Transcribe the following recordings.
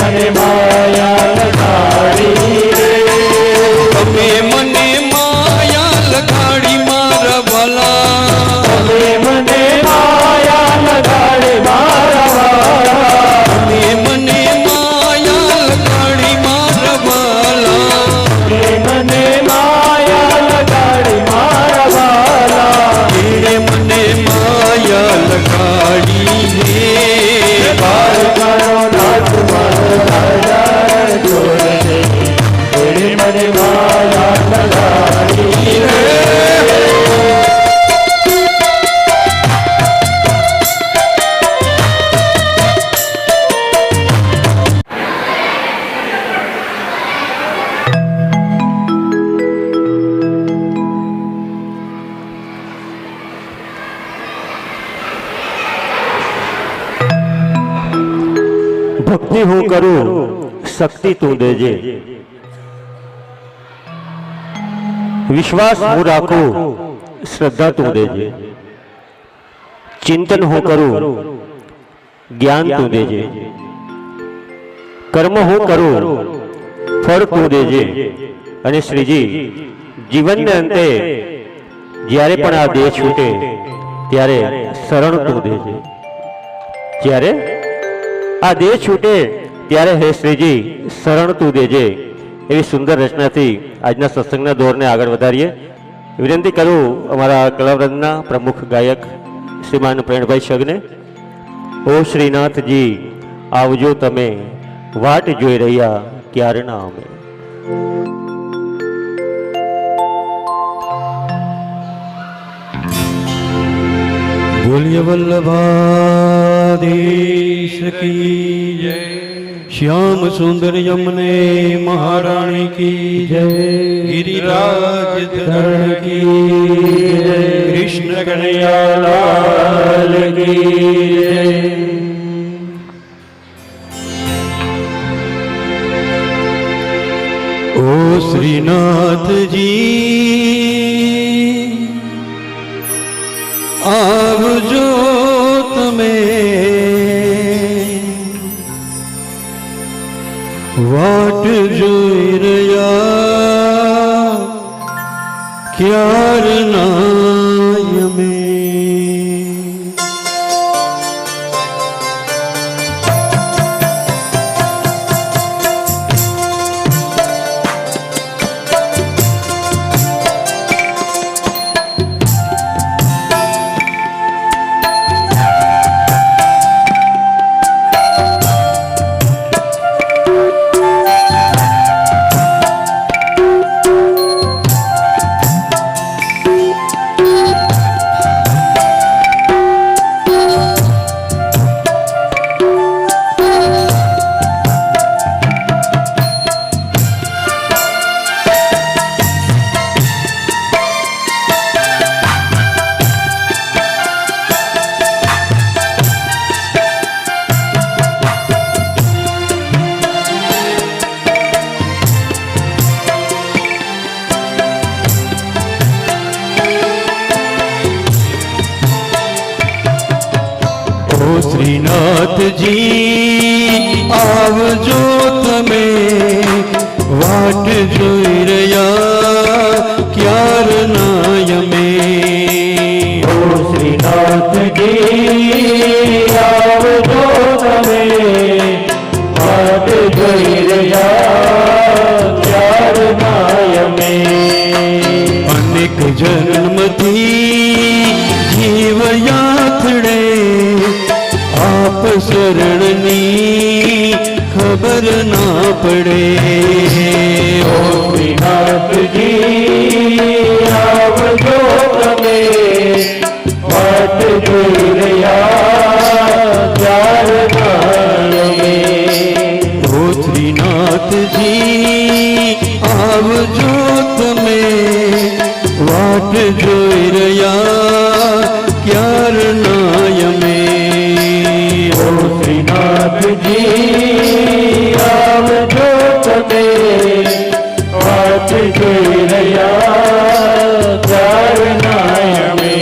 મને માયા લગાડી રે, તમે મને માયા લગાડી મારા વાલા, તમે મને માયા લગાડી મારા વાલા, તમે મને માયા લગાડી મારા વાલા, તમે મને માયા લગાડી મારા વાલા, એને મને માયા લગાડી રે, પાર કરો નાથ મારો રાજા જોડે, એને મને માયા લગાડી રે. ભક્તિ હું કરું શક્તિ તું દેજે, વિશ્વાસ હું રાખું શ્રદ્ધા તું દેજે, ચિંતન હું કરું જ્ઞાન તું દેજે, કર્મ હું કરું ફળ તું દેજે. અને શ્રીજી જીવનને અંતે જ્યારે પણ આ દેહ છૂટે ત્યારે શરણ તું દેજે, જ્યારે આ દેહ છૂટે ત્યારે હે શ્રીજી શરણ તું દેજે. એવી સુંદર રચનાથી આજના સત્સંગના દોરને આગળ વધારીએ. વિનંતી કરું અમારા કલાવૃંદના પ્રમુખ ગાયક શ્રીમાન પ્રેણભાઈ છગને. ઓ શ્રીનાથજી આવજો તમે, વાટ જોઈ રહ્યા ક્યારના અમે. બોલ્ય વલ્લભાધીશ કી જય, શ્યામ સુંદર યમને મહારાણી કી જય, ગિરિરાજ ધરણ કી જય, કૃષ્ણ કનૈયાલાલ કી જય. ઓ શ્રીનાથજી આવજો તમે, વાટ જોઈ રહ્યા ક્યારના અમે. શ્રીનાથજી આવજો તમે, વાટ જોઈ રહ્યા ક્યારના અમે. ઓ શ્રીનાથજી આવજો તમે, વાટ જોઈ રહ્યા ક્યારના અમે. અનેક જન્મથી જીવ યાત્રે આપ શરણની ખબર ના પડે. ઓ શ્રીનાથજી આવજો તમે, વાટ જોઈ રહ્યા ક્યારના અમે. ઓ શ્રીનાથજી આવજો તમે, વાટ જોઈ રહ્યા ક્યારના અમે. ઓ શ્રીનાથજી આવજો તમે, વાટ જોઈ રહ્યા ક્યારના અમે.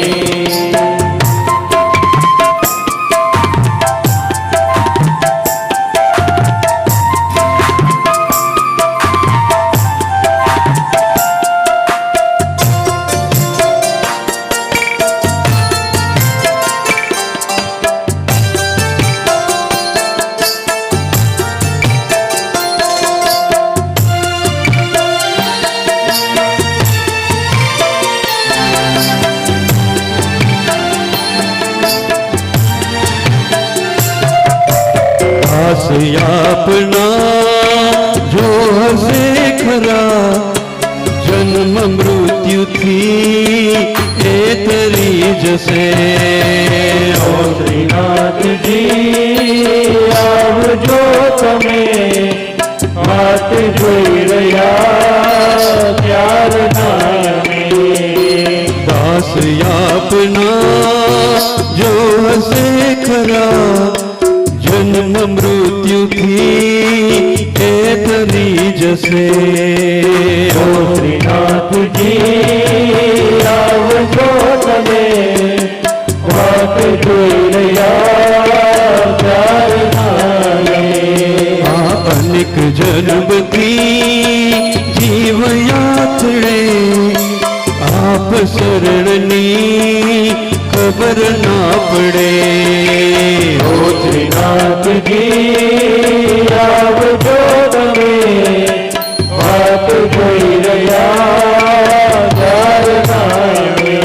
આપના જો હશે ખરા જન્મ મૃત્યુથી એ તરી જશે ઓ શ્રીનાથજી આવજો તમે વાત જોઈ રહ્યા ત્યારના અમે દાસ આપના જો હશે ખરા જન્મ મૃત્યુથી એ તરી જશે ઓ શ્રીનાથજી આવજો તમે વાત જોઈ રહ્યા ત્યારના આ અનેક જન્મથી જીવ યાત્રે આપ શરણની ખબર ના પડે ઓ શ્રીનાથજી આવજો તમે વાત જોઈ રહ્યા ત્યારના અમે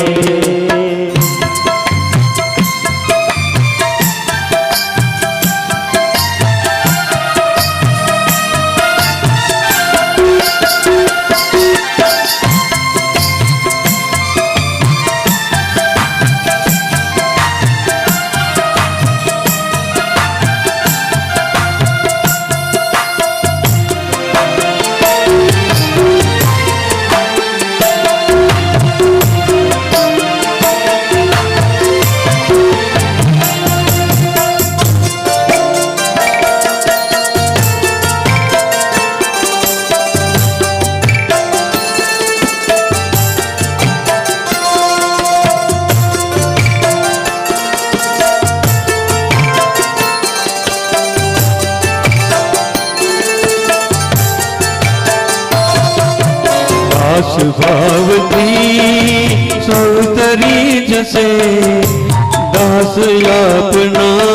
દાસ ભાવથી સૌ તરી જશે દાસ આપના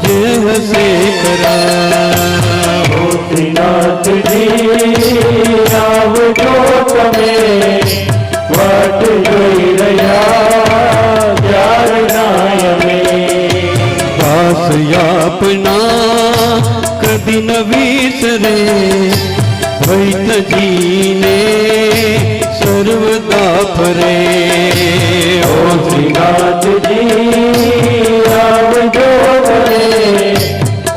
જે હશે ખરા ઓ શ્રીનાથજી આવજો તમે વાત જોઈ રહ્યા ત્યારના અમે દાસ આપના કદી ન વિસરે વૈતજીને સર્વદા ફરે ઓ શ્રીનાથજી આવજો તમે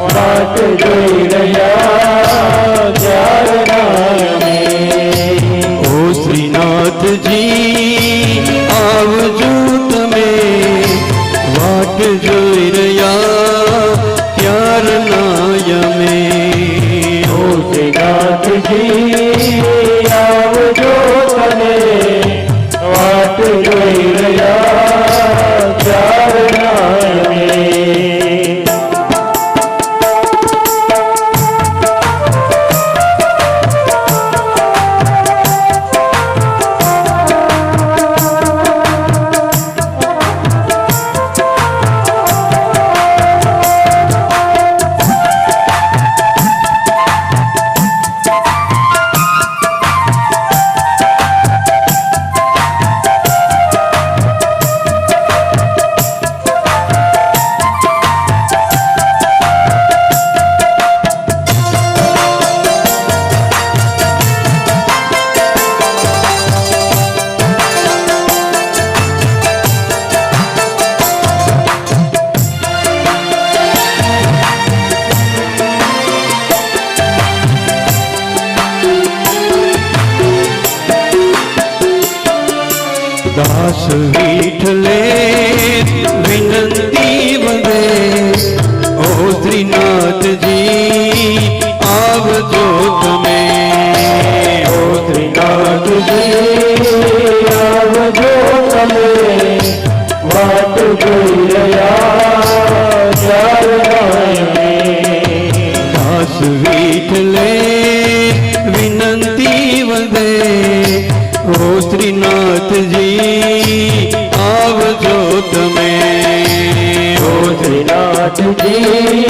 વાત જોઈ રહ્યા ત્યારના અમે ઓ શ્રીનાથજી આવજો તમે વાટ જોઈ રહ્યા ત્યારના અમે ઓ શ્રીનાથજી આવજો તમે વાત જોઈ રહ્યા ત્યારના અમે દાસ વિઠલે વિનંતી વંદે ઓ શ્રીનાથજી આવજો તમે ઓ શ્રીનાથજી આવજો તમે વાત જોઈ રહ્યા ત્યારના અમે દાસ વિઠલે વિનંતી વંદે ઓ શ્રીનાથજી આવજો તમે ઓ શ્રીનાથજી